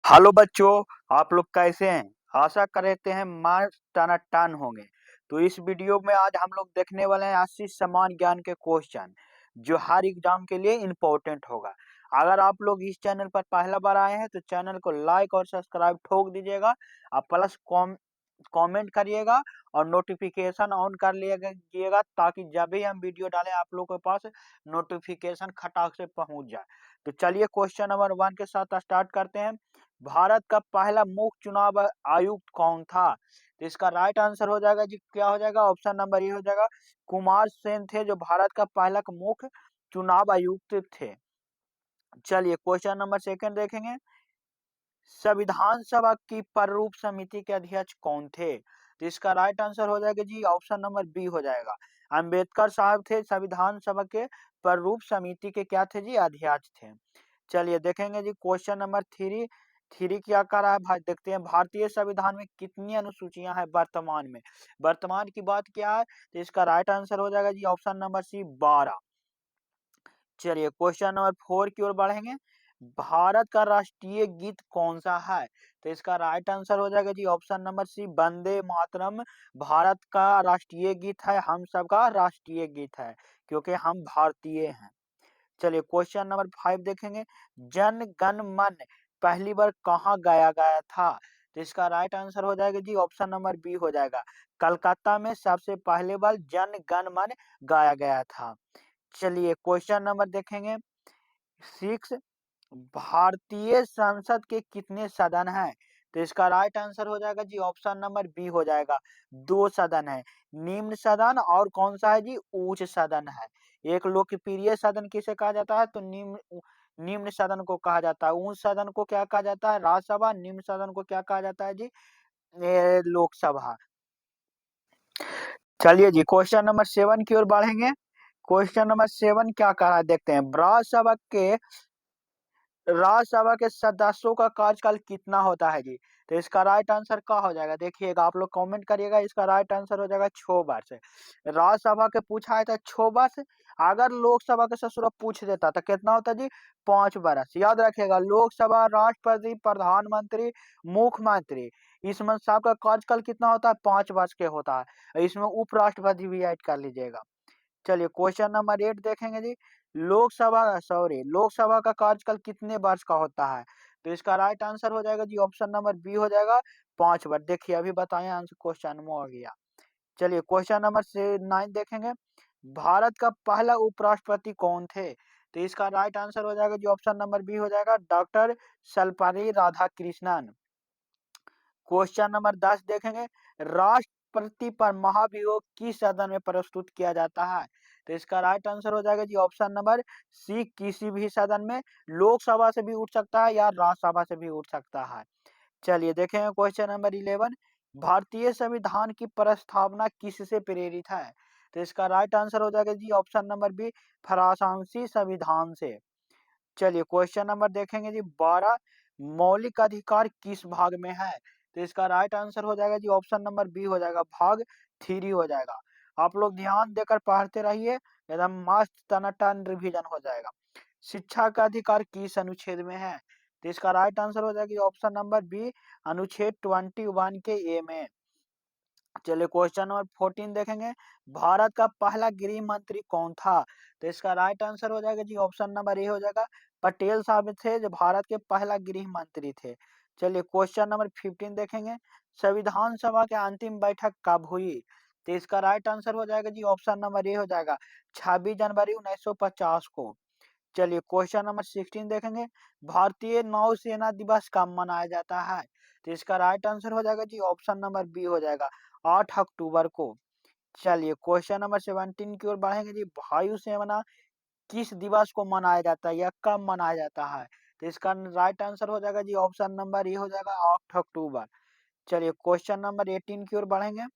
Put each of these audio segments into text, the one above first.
Hello बच्चों, आप लोग कैसे हैं? आशा करते हैं मार्क्स टनाटन होंगे। तो इस वीडियो में आज हम लोग देखने वाले हैं 80 समान ज्ञान के क्वेश्चन जो हर एग्जाम के लिए इम्पोर्टेंट होगा। अगर आप लोग इस चैनल पर पहला बार आए हैं तो चैनल को लाइक और सब्सक्राइब ठोक दीजिएगा और प्लस कमेंट करिएगा और नोटिफिकेशन ऑन कर लीजिएगा ताकि जब भी हम वीडियो डालें आप लोगों के पास नोटिफिकेशन खटाक से पहुंच जाए। तो चलिए क्वेश्चन नंबर 1 के साथ स्टार्ट करते हैं। भारत का पहला मुख्य चुनाव आयुक्त कौन था? तो इसका राइट आंसर हो जाएगा जी, क्या हो जाएगा? ऑप्शन नंबर ए हो जाएगा, कुमार सेन थे जो भारत का पहला मुख्य चुनाव आयुक्त थे। चलिए क्वेश्चन नंबर सेकंड देखेंगे। संविधान सभा की प्रारूप समिति के अध्यक्ष कौन थे? तो इसका राइट आंसर हो जाएगा जी, ऑप्शन नंबर बी हो जाएगा, अंबेडकर साहब थे संविधान सभा के प्रारूप समिति के क्या थे जी? अध्यक्ष थे। चलिए देखेंगे जी क्वेश्चन नंबर थ्री। थ्री क्या कर रहा है भाई, देखते हैं। भारतीय संविधान में कितनी अनुसूचियां हैं वर्तमान में? वर्तमान की बात क्या है तो इसका राइट आंसर हो जाएगा जी, ऑप्शन नंबर सी 12। चलिए क्वेश्चन नंबर 4 की ओर बढ़ेंगे। भारत का राष्ट्रीय गीत कौन सा है? तो इसका राइट आंसर हो जाएगा जी, ऑप्शन नंबर सी वंदे मातरम। भारत का राष्ट्रीय गीत है, हम सबका राष्ट्रीय गीत है क्योंकि हम भारतीय हैं। चलिए क्वेश्चन नंबर 5 देखेंगे। जन गण मन पहली बार कहाँ गाया गया था? तो इसका राइट आंसर हो जाएगा जी, ऑप्शन नंबर बी हो जाएगा, कलकत्ता में सबसे पहले बार जन गण मन गाया गया था। चलिए क्वेश्चन नंबर देखेंगे 6। भारतीय संसद के कितने सदन हैं? तो इसका राइट आंसर हो जाएगा जी, ऑप्शन नंबर बी हो जाएगा, 2 सदन है, निम्न सदन और कौन सा है जी? उच्च सदन है। एक लोकप्रिय सदन किसे कहा जाता है? तो निम्न सदन को कहा जाता है। उच्च सदन को क्या कहा जाता है? राज्यसभा। निम्न सदन को क्या कहा जाता है जी? लोकसभा। चलिए जी क्वेश्चन नंबर 7 की ओर बढ़ेंगे। क्वेश्चन नंबर 7 क्या कह रहा है देखते हैं। राज्यसभा के सदस्यों का कार्यकाल कितना होता है जी? तो इसका राइट आंसर क्या हो जाएगा? देखिएगा, आप लोग कमेंट करिएगा। इसका राइट आंसर हो जाएगा 6 वर्ष। राज्यसभा के पूछा है था 6 वर्ष। अगर लोकसभा के ससुरा पूछ देता तो कितना होता जी? 5 वर्ष। याद रखिएगा, लोकसभा, राष्ट्रपति, प्रधानमंत्री, मुख्यमंत्री, इसमें सबका कार्यकाल कितना होता है? 5 वर्ष के होता है। इसमें उपराष्ट्रपति भी ऐड कर लीजिएगा। चलिए क्वेश्चन नंबर 8 देखेंगे जी। लोकसभा का कार्यकाल कितने वर्ष का होता है? तो इसका राइट आंसर हो जाएगा जी, ऑप्शन नंबर बी हो जाएगा, 5 वर्ष। देखिए अभी बताएं आंसर क्वेश्चन में हो गया। चलिए क्वेश्चन नंबर से 9 देखेंगे। भारत का पहला उपराष्ट्रपति कौन थे? तो इसका राइट आंसर हो जाएगा जी, ऑप्शन नंबर बी हो जाएगा, doctor Sarvepalli Radhakrishnan. Question number 10 देखेंगे। राष्ट्रपति पर महाभियोग किस सदन में प्रस्तुत किया जाता है? तो इसका राइट आंसर हो जाएगा जी, ऑप्शन नंबर सी, किसी भी सदन में। लोकसभा से भी उठ सकता है या राज्यसभा से भी उठ सकता है। चलिए देखेंगे क्वेश्चन नंबर 11। भारतीय संविधान की प्रस्तावना किससे प्रेरित है? तो इसका राइट आंसर हो जाएगा जी, ऑप्शन नंबर बी, फ्रांसीसी संविधान से। चलिए क्वेश्चन नंबर देखेंगे जी 12। मौलिक अधिकार किस भाग में है? तो इसका राइट आंसर हो जाएगा जी, ऑप्शन नंबर बी हो जाएगा, भाग 3 हो जाएगा। आप लोग ध्यान देकर पढ़ते रहिए, एकदम मस्त टनाटन रिवीजन हो जाएगा। शिक्षा का अधिकार किस अनुच्छेद में है? तो इसका राइट आंसर हो जाएगा ऑप्शन नंबर बी, अनुच्छेद 21 के ए में। चलिए क्वेश्चन नंबर 14 देखेंगे। भारत का पहला गृह मंत्री कौन था? तो इसका राइट आंसर हो जाएगा जी, ऑप्शन नंबर ए हो जाएगा, पटेल साहब थे जो भारत के पहला गृह मंत्री थे। चलिए क्वेश्चन नंबर 15 देखेंगे। संविधान सभा की अंतिम बैठक कब हुई? तो इसका राइट आंसर हो जाएगा जी, ऑप्शन नंबर ए हो जाएगा, 26 जनवरी 1950 को। चलिए क्वेश्चन नंबर 16 देखेंगे। भारतीय नौसेना दिवस कब मनाया जाता है? तो इसका राइट आंसर हो जाएगा जी, ऑप्शन नंबर बी हो जाएगा, 8 अक्टूबर को। चलिए क्वेश्चन नंबर 17 की ओर बढ़ेंगे जी। वायुसेना किस दिवस को मनाया जाता है या कब मनाया जाता है? तो इसका राइट आंसर हो जाएगा जी, ऑप्शन नंबर ए हो जाएगा, 8 अक्टूबर। चलिए क्वेश्चन नंबर 18 की ओर बढ़ेंगे।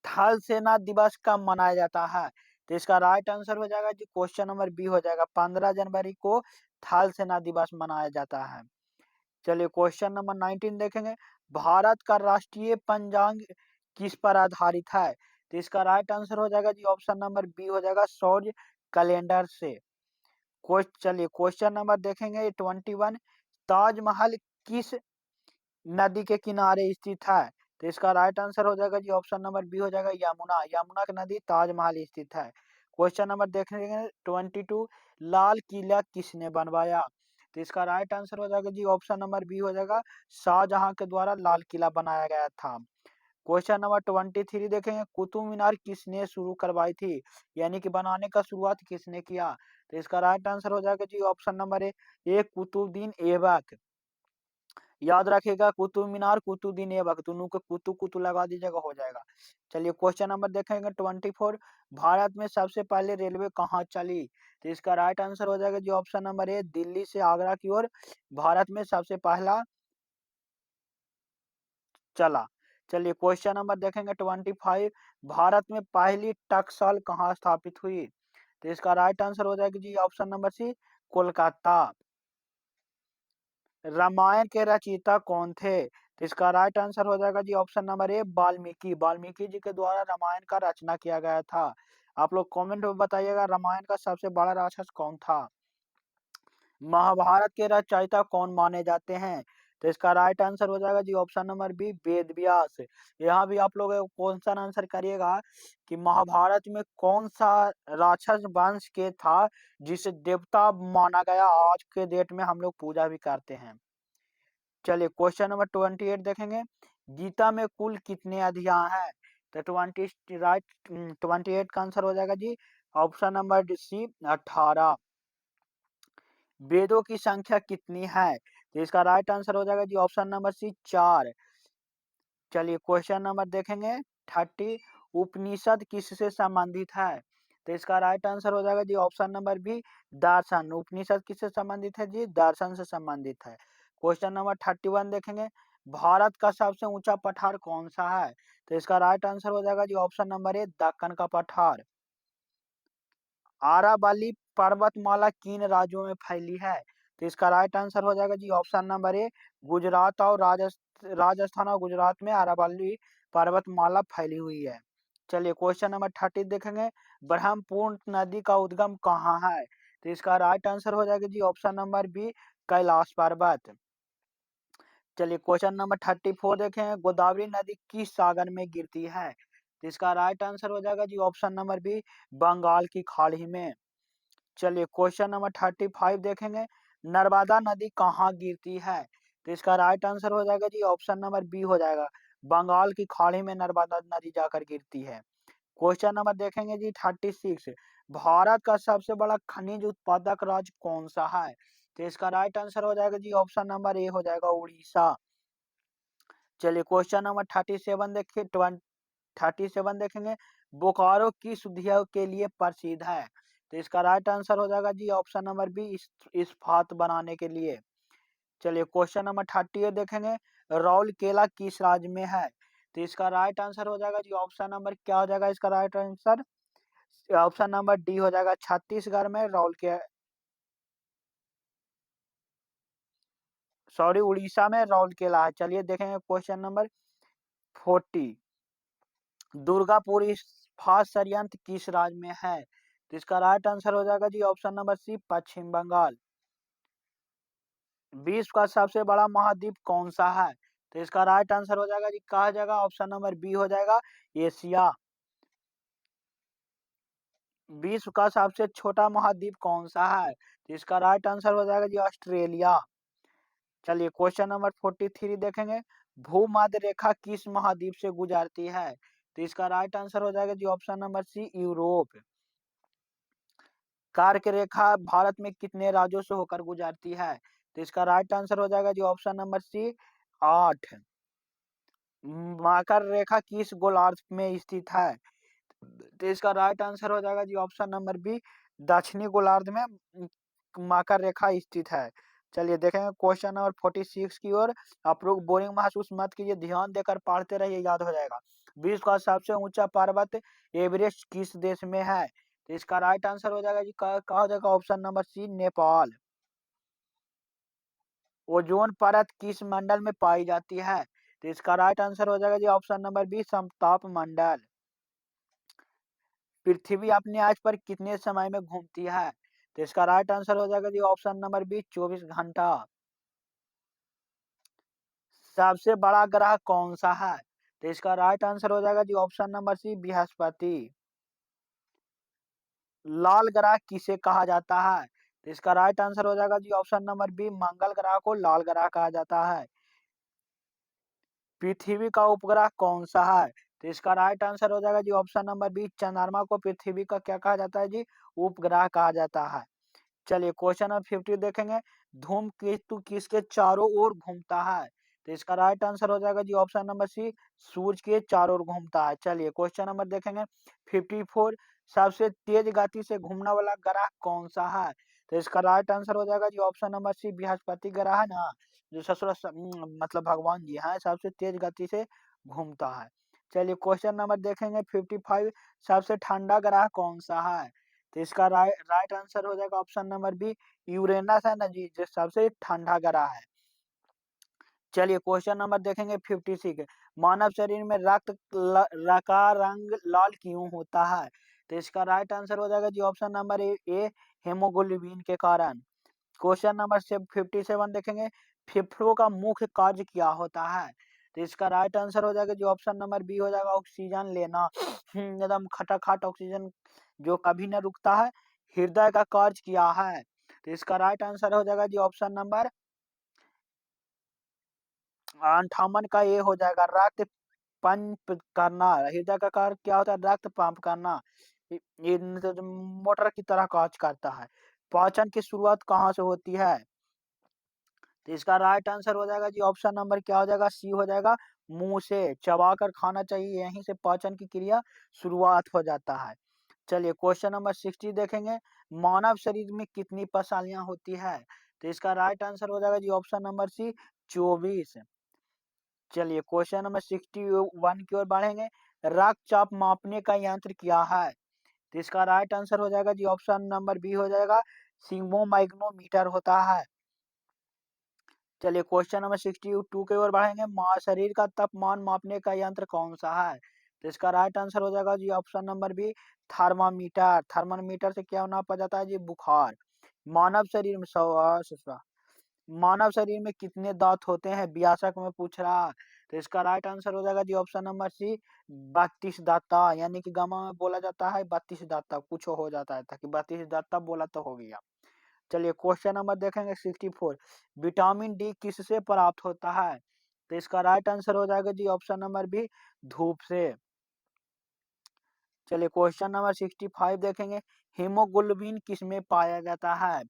थल सेना दिवस कब मनाया जाता है? तो इसका राइट आंसर हो जाएगा जी, क्वेश्चन नंबर बी हो जाएगा, 15 जनवरी को थल सेना दिवस मनाया जाता है। चलिए क्वेश्चन नंबर 19 देखेंगे। भारत का राष्ट्रीय पंचांग किस पर आधारित है? तो इसका राइट आंसर हो जाएगा जी, ऑप्शन नंबर बी हो जाएगा, सौर कैलेंडर से। चलिए क्वेश्चन नंबर देखेंगे 21। ताजमहल किस नदी के किनारे स्थित है? तो इसका राइट आंसर हो जाएगा जी ऑप्शन नंबर बी हो जाएगा यमुना। यमुना की नदी ताजमहल स्थित है। क्वेश्चन नंबर देखेंगे 22, लाल किला किसने बनवाया? तो इसका राइट आंसर हो जाएगा जी ऑप्शन नंबर बी हो जाएगा शाहजहां के द्वारा लाल किला बनाया गया था। क्वेश्चन नंबर 23 देखेंगे, कुतुब मीनार किसने शुरू करवाई थी, यानी कि बनाने का शुरुआत किसने किया? तो इसका राइट आंसर हो जाएगा जी option number A Qutubuddin Aibak. याद रखिएगा कुतुब मीनार कुतुबुद्दीन ऐबक, दोनों को कुतु कुतु लगा दीजिएगा हो जाएगा। चलिए क्वेश्चन नंबर देखेंगे 24, भारत में सबसे पहले रेलवे कहाँ चली? तो इसका राइट आंसर हो जाएगा जी ऑप्शन नंबर ए दिल्ली से आगरा की ओर भारत में सबसे पहला चला। चलिए क्वेश्चन नंबर देखेंगे 25, भारत में पहली टकसाल कहाँ स्थापित हुई? तो इसका राइट आंसर हो जाएगा जी option number C Kolkata. Ramayana के रचयिता कौन थे? तो इसका राइट आंसर हो जाएगा जी option number A Valmiki. Valmiki ji के द्वारा रामायण का रचना किया गया था। आप लोग कमेंट में बताइएगा रामायण का सबसे बड़ा राक्षस कौन था? महाभारत के रचयिता कौन माने जाते हैं? तो इसका राइट आंसर हो जाएगा जी option number B Ved Vyas. यहाँ भी आप लोग क्वेश्चन आंसर करिएगा कि महाभारत में कौन सा राक्षस वंश के था जिसे देवता माना गया, आज के डेट में हम लोग पूजा भी करते हैं। चलिए क्वेश्चन नंबर 28 देखेंगे, गीता में कुल कितने अध्याय हैं? तो 28 का आंसर हो जाएगा जी ऑप्शन नंबर सी 18। वेदों की संख्या कितनी है? तो इसका राइट आंसर हो जाएगा जी ऑप्शन नंबर सी 4। चलिए क्वेश्चन नंबर देखेंगे 30, उपनिषद किससे संबंधित है? तो इसका राइट आंसर हो जाएगा जी ऑप्शन नंबर बी दर्शन। उपनिषद किससे संबंधित है जी? दर्शन से संबंधित है। क्वेश्चन नंबर 31 देखेंगे, भारत का सबसे ऊंचा पठार कौन सा है? तो इसका राइट आंसर हो जाएगा जी ऑप्शन नंबर ए दक्कन का पठार। आरावली पर्वतमाला किन राज्यों में फैली है? तो इसका राइट आंसर हो जाएगा जी ऑप्शन नंबर ए गुजरात और राजस्थान और गुजरात में आरावली पर्वतमाला फैली हुई है। चलिए क्वेश्चन नंबर 30 देखेंगे, ब्रह्मपुत्र नदी का उद्गम कहाँ है? तो इसका राइट आंसर हो जाएगा जी ऑप्शन नंबर बी कैलाश पर्वत। चलिए क्वेश्चन नंबर 34 देखें, गोदावरी नदी किस सागर में गिरती है? तो इसका राइट आंसर हो जाएगा जी ऑप्शन नंबर बी बंगाल की खाड़ी में। चलिए क्वेश्चन नंबर 35 देखेंगे, नर्मदा नदी कहाँ गिरती है? तो इसका राइट आंसर हो जाएगा जी ऑप्शन नंबर बी हो जाएगा बंगाल की खाड़ी में नर्मदा नदी जाकर गिरती है। क्वेश्चन नंबर देखेंगे जी 36, भारत का सबसे बड़ा खनिज उत्पादक राज्य कौन सा है? तो इसका राइट आंसर हो जाएगा जी ऑप्शन नंबर ए हो जाएगा उड़ीसा। चलिए क्वेश्चन नंबर 37 देखिए 37 देखेंगे, बोकारो किस उद्योग के लिए प्रसिद्ध है? तो इसका राइट आंसर हो जाएगा जी ऑप्शन नंबर बी इस्पात बनाने के लिए। चलिए क्वेश्चन नंबर 38 देखेंगे, राउरकेला किस राज्य में है? तो इसका राइट आंसर हो जाएगा जी ऑप्शन नंबर क्या हो जाएगा इसका right answer? Option number D हो जाएगा छत्तीसगढ़ में राउरकेला, सॉरी उड़ीसा में राउरकेला है। चलिए देखेंगे क्वेश्चन नंबर 40, दुर्गापुर इस्पात संयंत्र किस राज्य में है? तो इसका राइट आंसर हो जाएगा जी ऑप्शन नंबर सी पश्चिम बंगाल। विश्व का सबसे बड़ा महाद्वीप कौन सा है? तो इसका राइट आंसर हो जाएगा जी कहा जाएगा ऑप्शन नंबर बी हो जाएगा एशिया। विश्व का सबसे छोटा महाद्वीप कौन सा है? तो इसका राइट आंसर हो जाएगा जी ऑस्ट्रेलिया। चलिए क्वेश्चन नंबर 43 देखेंगे, भूमध्य रेखा किस महाद्वीप से गुजरती है? तो इसका राइट आंसर हो जाएगा जी ऑप्शन नंबर सी यूरोप। कर्क रेखा भारत में कितने राज्यों से होकर गुजरती है? तो इसका राइट आंसर हो जाएगा जी ऑप्शन नंबर सी 8। मकर रेखा किस गोलार्ध में स्थित है? तो इसका राइट आंसर हो जाएगा जी ऑप्शन नंबर बी दक्षिणी गोलार्ध में मकर रेखा स्थित है। चलिए देखेंगे क्वेश्चन नंबर 46 की ओर। आप लोग बोरिंग महसूस मत कीजिए, ध्यान देकर पढ़ते रहिए, याद हो जाएगा। विश्व का सबसे ऊंचा पर्वत एवरेस्ट किस देश में है? तो इसका राइट आंसर हो जाएगा जी कहा हो जाएगा option number C Nepal. Ozone परत किस मंडल में पाई जाती है? तो इसका राइट आंसर हो जाएगा जी ऑप्शन नंबर बी समताप मंडल। पृथ्वी अपने आज पर कितने समय में घूमती है? तो इसका राइट आंसर हो जाएगा जी ऑप्शन नंबर बी 24 घंटा। सबसे बड़ा ग्रह कौन सा है? तो इसका राइट आंसर हो जाएगा जी ऑप्शन नंबर सी, बृहस्पति। लाल ग्रह किसे कहा जाता है? तो इसका राइट आंसर हो जाएगा जी ऑप्शन नंबर बी, मंगल ग्रह को लाल ग्रह कहा जाता है। पृथ्वी का उपग्रह कौन सा है? तो इसका राइट आंसर हो जाएगा जी ऑप्शन नंबर बी, चंद्रमा को पृथ्वी का क्या कहा जाता है जी? उपग्रह कहा जाता है। चलिए क्वेश्चन नंबर 50 देखेंगे। धूमकेतु किसके चारों ओर घूमता है? तो इसका राइट आंसर हो जाएगा जी ऑप्शन नंबर सी, सूर्य के चारों ओर घूमता है। चलिए क्वेश्चन नंबर देखेंगे 54। सबसे तेज गति से घूमने वाला ग्रह कौन सा है? तो इसका राइट आंसर हो जाएगा जी ऑप्शन नंबर सी, बृहस्पति ग्रह है ना, जो मतलब भगवान जी हैं, सबसे तेज गति से घूमता है। चलिए क्वेश्चन नंबर देखेंगे 55। सबसे ठंडा ग्रह कौन सा है? तो इसका राइट आंसर हो जाएगा ऑप्शन नंबर बी, यूरेनस है ना जी, जो सबसे ठंडा ग्रह है। चलिए क्वेश्चन नंबर देखेंगे 56। मानव शरीर में का रंग लाल क्यों होता है? तो इसका राइट आंसर हो जाएगा जी ऑप्शन नंबर ए, हेमोग्लोबिन के कारण। क्वेश्चन नंबर 57 देखेंगे। फेफड़ों का मुख्य कार्य क्या होता है? तो इसका राइट आंसर हो जाएगा जी ऑप्शन नंबर बी हो जाएगा, ऑक्सीजन लेना। एकदम खटाखट ऑक्सीजन जो कभी न रुकता है। हृदय का कार्य क्या है? तो इसका राइट आंसर हो जाएगा जी ऑप्शन नंबर 58 का ये हो जाएगा, रक्त पंप करना। हृदय का कार्य क्या होता है? रक्त पंप करना। ये मोटर की तरह कार्य करता है। पाचन की शुरुआत कहाँ से होती है? तो इसका राइट आंसर हो जाएगा जी ऑप्शन नंबर क्या हो जाएगा, सी हो जाएगा, मुंह से चबा कर खाना चाहिए, यहीं से पाचन की क्रिया शुरुआत हो जाता है। चलिए क्वेश्चन नंबर 60 देखेंगे। मानव शरीर में कितनी पेशियां होती है? तो इसका राइट आंसर हो जाएगा जी ऑप्शन नंबर सी, 24। चलिए क्वेश्चन नंबर 61 की ओर बढ़ेंगे। रक्तचाप मापने का यंत्र क्या है? तो इसका राइट आंसर हो जाएगा जी ऑप्शन नंबर बी हो जाएगा, सिग्मोमाइक्रोमीटर होता है। चलिए क्वेश्चन नंबर 62 की ओर बढ़ेंगे। शरीर का तापमान मापने का यंत्र कौन सा है? तो इसका राइट आंसर हो जाएगा जी option number B, thermometer. Thermometer से क्या नापा जाता है जी? बुखार। मानव शरीर में मानव शरीर में कितने दांत होते हैं? व्यासक में पूछ रहा है। तो इसका राइट आंसर हो जाएगा जी ऑप्शन नंबर सी, 32 दांता। यानी कि गामा में बोला जाता है 32 दांता, कुछ हो जाता है ताकि 32 दांता बोला तो हो गया। चलिए क्वेश्चन नंबर देखेंगे 64। विटामिन डी किससे प्राप्त होता है? तो इसका राइट आंसर हो जाएगा जी ऑप्शन नंबर बी, धूप से। चलिए क्वेश्चन नंबर 65 देखेंगे। हीमोग्लोबिन किसमें पाया जाता है?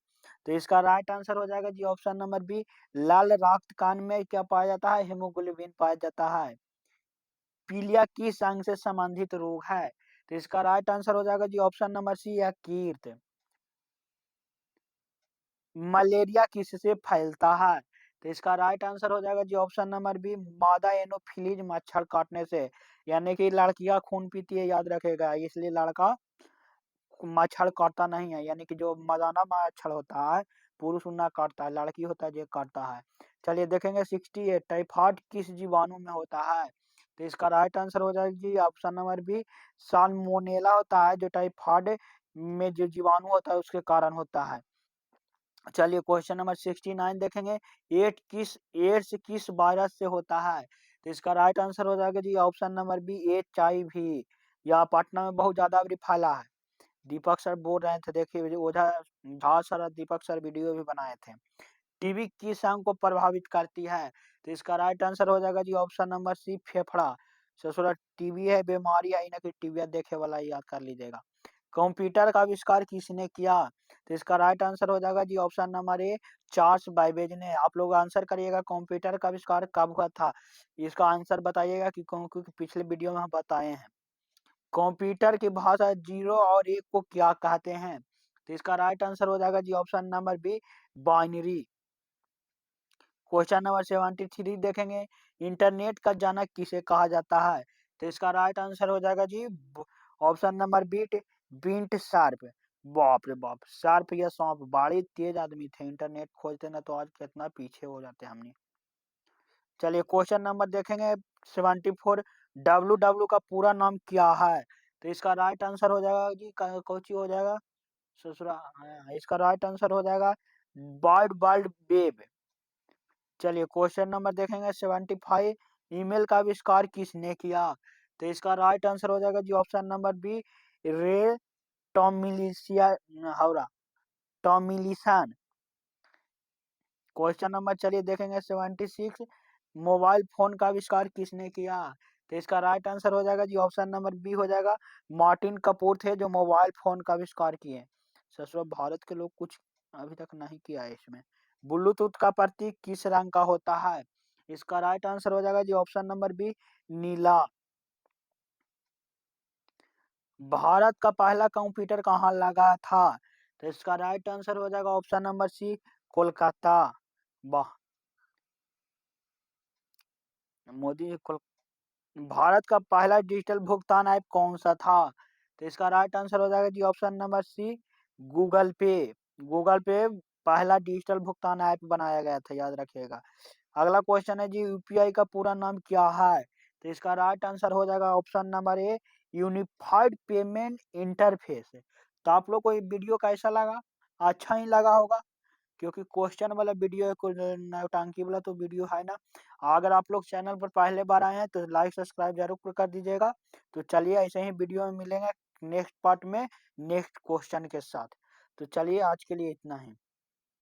तो इसका राइट आंसर हो जाएगा जी ऑप्शन नंबर बी, लाल रक्त कण में क्या पाया जाता है? हीमोग्लोबिन पाया जाता है। पीलिया किस अंग से संबंधित रोग है? तो इसका राइट आंसर हो जाएगा जी ऑप्शन नंबर सी, यकृत। मलेरिया किससे फैलता है? तो इसका राइट आंसर हो जाएगा जी ऑप्शन नंबर बी, मादा एनोफिलीज मच्छर काटने से। यानी कि लड़कियां खून पीती है, याद रखेगा, इसलिए लड़का मच्छर काटता नहीं है। यानी कि जो मदाना मच्छर होता है, पुरुष ना काटता है, लड़की होता है जो काटता है। चलिए देखेंगे 68। टाइफाइड किस जीवाणु में होता है? तो इसका राइट आंसर हो जाएगा जी ऑप्शन नंबर बी, साल्मोनेला होता है, जो टाइफाइड में जो जीवाणु होता है उसके कारण होता है। चलिए क्वेश्चन नंबर 69 देखेंगे। एड्स किस वायरस से होता है? तो इसका राइट आंसर हो जाएगा जी ऑप्शन नंबर बी, HIV। यह पटना में बहुत ज्यादा अभी फैला है। दीपक सर बोल रहे थे, देखिए ओझा झा सर और दीपक सर वीडियो भी बनाए थे। टीबी किस अंग को प्रभावित करती है? तो इसका राइट आंसर हो जाएगा जी ऑप्शन नंबर सी, फेफड़ा। ससुरा टीबी है बीमारी है ना, कि टीबी देखे वाला याद कर लीजिएगा। कंप्यूटर का आविष्कार किसने किया? तो इसका राइट आंसर हो जाएगा जी ऑप्शन नंबर ए, चार्ल्स बाइबेज ने। आप लोग आंसर करिएगा, कंप्यूटर का आविष्कार कब हुआ था? इसका आंसर बताइएगा कि क्योंकि पिछले वीडियो में हम बताए हैं। कंप्यूटर की भाषा 0 और 1 को क्या कहते हैं? तो इसका राइट आंसर हो जाएगा जी option number B, binary. Question number 73 देखेंगे। इंटरनेट का जनक किसे कहा जाता है? तो इसका राइट आंसर हो जाएगा जी ऑप्शन नंबर बिंट शार्प। बाप रे बाप, शार्प या सौंप बड़े तेज आदमी थे, इंटरनेट खोजते ना तो आज कितना पीछे हो जाते हमने। चलिए क्वेश्चन नंबर देखेंगे 74। WW का पूरा नाम क्या है? तो इसका राइट आंसर हो जाएगा जी कौची हो जाएगा, ससुरा, हाँ, इसका राइट आंसर हो जाएगा वर्ल्ड वाइड वेब। चलिए क्वेश्चन नंबर देखेंगे 75। ईमेल का आविष्कार किसने किया? तो इसका राइट आंसर हो जाएगा जी ऑप्शन नंबर बी, रे टॉमिलिसिया हावड़ा टॉमिलिसन। क्वेश्चन नंबर चलिए देखेंगे 76। मोबाइल फोन का आविष्कार किसने किया? तो इसका राइट आंसर हो जाएगा जी ऑप्शन नंबर बी हो जाएगा, मार्टिन कपूर थे जो मोबाइल फोन का आविष्कार किए। ससुर भारत के लोग कुछ अभी तक नहीं किया है इसमें। ब्लूटूथ का प्रतीक किस रंग का होता है? इसका राइट आंसर हो जाएगा जी ऑप्शन नंबर बी, नीला। भारत का पहला कंप्यूटर कहाँ लगा था? तो इसका राइट आंसर हो जाएगा ऑप्शन नंबर सी, कोलकाता। वाह, मोदी भारत का पहला डिजिटल भुगतान ऐप कौन सा था? तो इसका राइट आंसर हो जाएगा जी ऑप्शन नंबर सी, गूगल पे। गूगल पे पहला डिजिटल भुगतान ऐप बनाया गया था, याद रखिएगा। अगला क्वेश्चन है जी, यूपीआई का पूरा नाम क्या है? तो इसका राइट आंसर हो जाएगा ऑप्शन नंबर ए, यूनिफाइड पेमेंट इंटरफेस। तो आप लोग को ये वीडियो कैसा लगा? अच्छा ही लगा होगा, क्योंकि क्वेश्चन वाला वीडियो है, कुछ नौटंकी वाला तो वीडियो है ना। अगर आप लोग चैनल पर पहले बार आए हैं तो लाइक सब्सक्राइब जरूर कर दीजिएगा। तो चलिए ऐसे ही वीडियो में मिलेंगे नेक्स्ट पार्ट में नेक्स्ट क्वेश्चन के साथ। तो चलिए आज के लिए इतना ही।